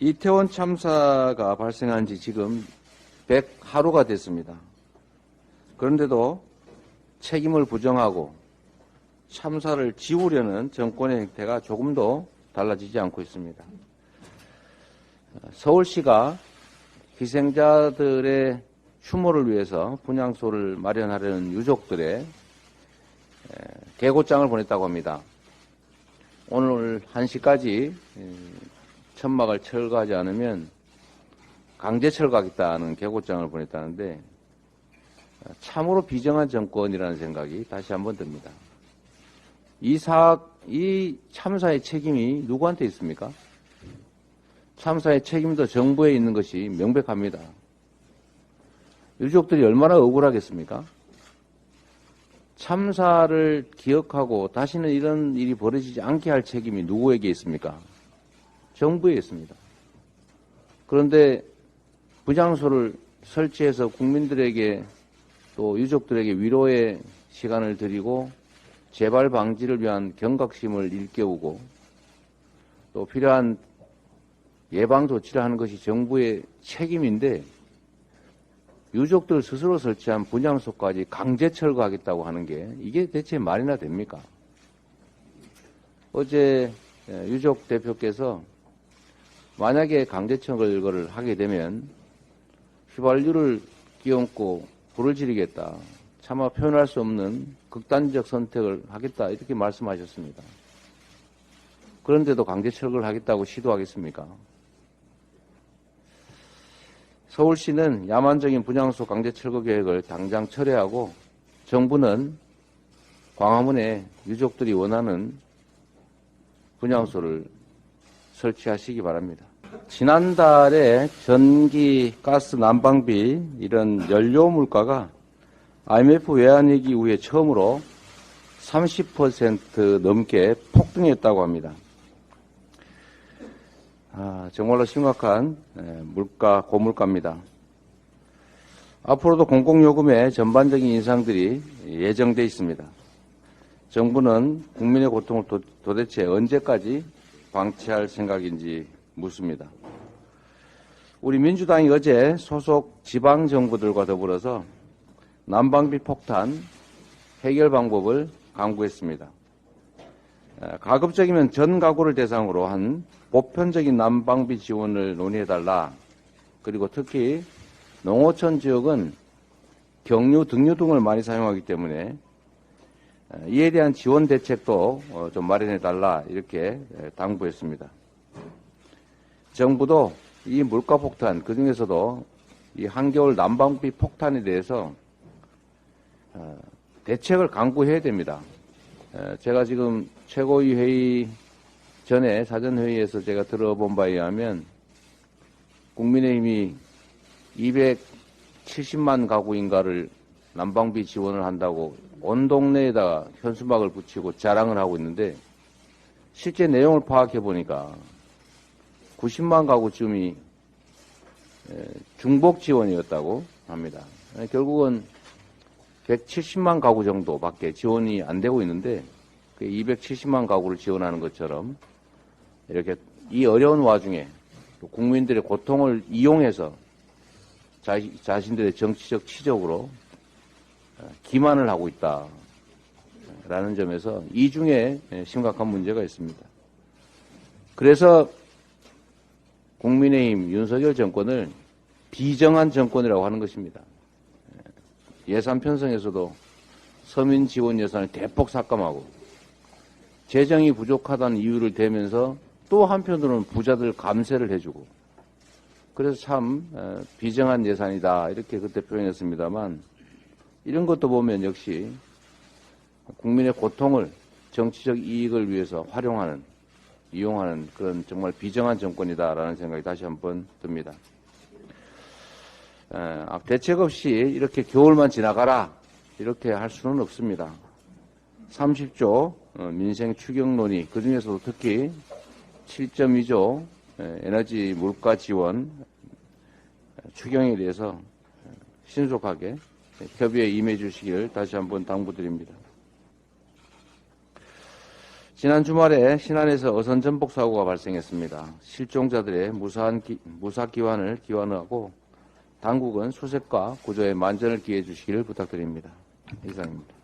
이태원 참사가 발생한 지 지금 100하루가 됐습니다. 그런데도 책임을 부정하고 참사를 지우려는 정권의 행태가 조금도 달라지지 않고 있습니다. 서울시가 희생자들의 추모를 위해서 분향소를 마련하려는 유족들의 개고장을 보냈다고 합니다. 오늘 1시까지 천막을 철거하지 않으면 강제 철거하겠다는 개고장을 보냈다는데 참으로 비정한 정권이라는 생각이 다시 한번 듭니다. 이 참사의 책임이 누구한테 있습니까? 참사의 책임도 정부에 있는 것이 명백합니다. 유족들이 얼마나 억울하겠습니까? 참사를 기억하고 다시는 이런 일이 벌어지지 않게 할 책임이 누구에게 있습니까? 정부에 있습니다. 그런데 분향소를 설치해서 국민들에게 또 유족들에게 위로의 시간을 드리고 재발 방지를 위한 경각심을 일깨우고 또 필요한 예방 조치를 하는 것이 정부의 책임인데 유족들 스스로 설치한 분향소까지 강제 철거하겠다고 하는 게 이게 대체 말이나 됩니까? 어제 유족 대표께서 만약에 강제 철거를 하게 되면 휘발유를 끼얹고 불을 지르겠다. 차마 표현할 수 없는 극단적 선택을 하겠다. 이렇게 말씀하셨습니다. 그런데도 강제 철거를 하겠다고 시도하겠습니까? 서울시는 야만적인 분향소 강제 철거 계획을 당장 철회하고 정부는 광화문에 유족들이 원하는 분향소를 설치하시기 바랍니다. 지난달에 전기, 가스, 난방비 이런 연료 물가가 IMF 외환위기 이후에 처음으로 30% 넘게 폭등했다고 합니다. 정말로 심각한 고물가입니다. 앞으로도 공공요금의 전반적인 인상들이 예정돼 있습니다. 정부는 국민의 고통을 도대체 언제까지 방치할 생각인지 묻습니다. 우리 민주당이 어제 소속 지방정부들과 더불어서 난방비 폭탄 해결 방법을 강구했습니다. 가급적이면 전 가구를 대상으로 한 보편적인 난방비 지원을 논의해달라. 그리고 특히 농어촌 지역은 경유, 등유 등을 많이 사용하기 때문에 이에 대한 지원 대책도 좀 마련해달라 이렇게 당부했습니다. 정부도 이 물가 폭탄, 그중에서도 이 한겨울 난방비 폭탄에 대해서 대책을 강구해야 됩니다. 제가 지금 최고위 회의 전에 사전회의에서 제가 들어본 바에 의하면 국민의힘이 270만 가구인가를 난방비 지원을 한다고 온 동네에다가 현수막을 붙이고 자랑을 하고 있는데 실제 내용을 파악해 보니까 90만 가구쯤이 중복 지원이었다고 합니다. 결국은 170만 가구 정도밖에 지원이 안 되고 있는데 270만 가구를 지원하는 것처럼 이렇게 이 어려운 와중에 국민들의 고통을 이용해서 자신들의 정치적 치적으로 기만을 하고 있다라는 점에서 이중에 심각한 문제가 있습니다. 그래서 국민의힘 윤석열 정권을 비정한 정권이라고 하는 것입니다. 예산 편성에서도 서민 지원 예산을 대폭 삭감하고 재정이 부족하다는 이유를 대면서 또 한편으로는 부자들 감세를 해주고 그래서 참 비정한 예산이다 이렇게 그때 표현했습니다만 이런 것도 보면 역시 국민의 고통을 정치적 이익을 위해서 이용하는 그런 정말 비정한 정권이다라는 생각이 다시 한번 듭니다. 대책 없이 이렇게 겨울만 지나가라 이렇게 할 수는 없습니다. 30조 민생 추경 논의 그중에서도 특히 7.2조 에너지 물가 지원 추경에 대해서 신속하게 협의에 임해 주시길 다시 한번 당부드립니다. 지난 주말에 신안에서 어선 전복 사고가 발생했습니다. 실종자들의 무사 기환을 기원하고 당국은 수색과 구조에 만전을 기해 주시기를 부탁드립니다. 이상입니다.